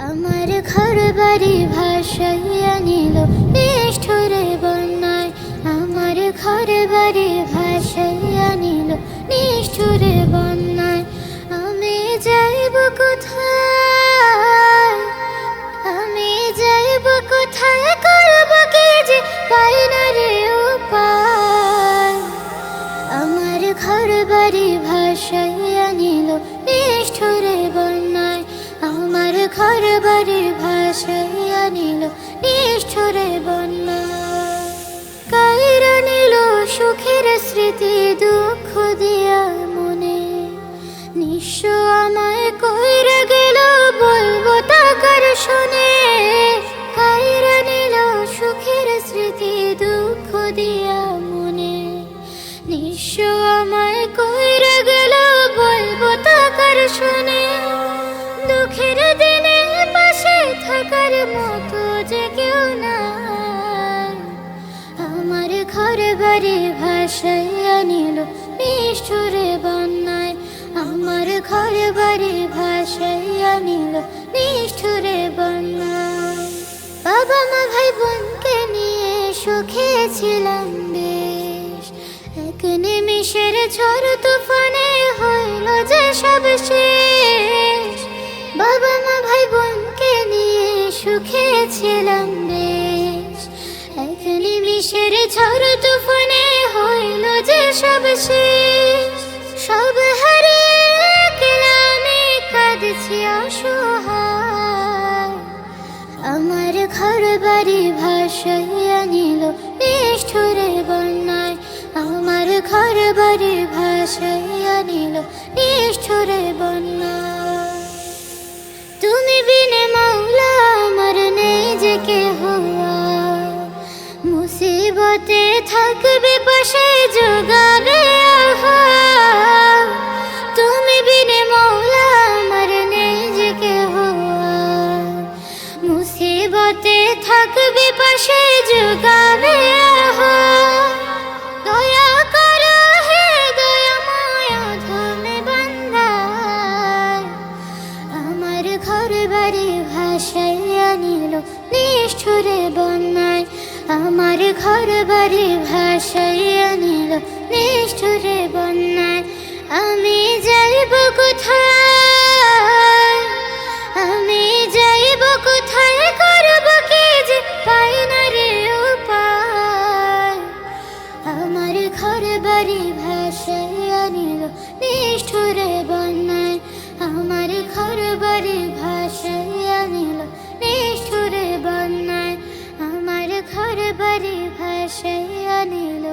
আমার ঘর বাড়ি ভাসাইয়া নিল নিষ্ঠুরে বন্যায়। আমার ঘর বাড়ি ভাসাইয়া নিল নিষ্ঠুরে বন্যায়। আমি যাইব কোথায়, আমি যাইব কোথায়, করব কি যে পাই না রে উপায়। আমার ঘর বাড়ি ভাসাইয়া নিল নিষ্ঠুরে বন্যায়। আমার ঘর বাড়ি ভাসাইয়া নিল নিষ্ঠুরে বন্যায়। কাইরা নিল সুখের স্মৃতি দুঃখ দিয়া মনে, নিঃস্ব আমায় কইরা গেল বলবো তাকার শুনে। কাইরা নিল সুখের স্মৃতি দুঃখ দিয়া মনে, নিঃস্ব আমায় কইরা গেল বলবো তাকার শুনে। দুঃখের দিনে পাশে থাকার মতো যে কেউ নাই। আমার ঘর বাড়ি ভাসাইয়া নিল নিষ্ঠুরে বন্যায়। আমার ঘর বাড়ি ভাসাইয়া নিল নিষ্ঠুরে বন্যায়। বাবা মা ভাই বোনকে নিয়ে সুখে ছিলাম বেশ, এক নিমিষের ঝড় তুফানে হইল যে সব শেষ। বাবা মা ভাই বোনকে নিয়ে সুখে ছিলাম বেশ, এক নিমিষের ঝড় তুফানে হইল যে সব শেষ। সব হারিয়ে একলা আমি কাঁদছি অসহায়। আমার ঘর বাড়ি ভাসাইয়া নিল নিষ্ঠুরে বন্যায়। আমার ঘর বাড়ি ভাসাইয়া নিল নিষ্ঠুরে বন্যায়। তুমি বিনে মাওলা আমার নেই যে কেহ, মুসিবতে থাকবে পাশে যোগাবে আহার। তুমি বিনে মাওলা আমার নেই যে কেহ, মুসিবতে থাকবে পাশে যোগাবে আহার। দয়া করো হে দয়াময় অধমে বান্দা, আমার ঘর বাড়ি ভাসাইয়া নিল নিষ্ঠুরে বন্যায়। আমার ঘর বাড়ি ভাসাইয়া নিল নিষ্ঠুরে বন্যায়। আমি যাইব কোথায়, আমি যাইব কোথায়, করব কি যে পাই না রে উপায়। আমার ঘর বাড়ি ভাসাইয়া নিল নিষ্ঠুরে বন্যায়। আমার ঘর বাড়ি ভাসাইয়া নিল নিষ্ঠুরে বন্যায়। আমার ঘর বাড়ি ভাসাইয়া নিল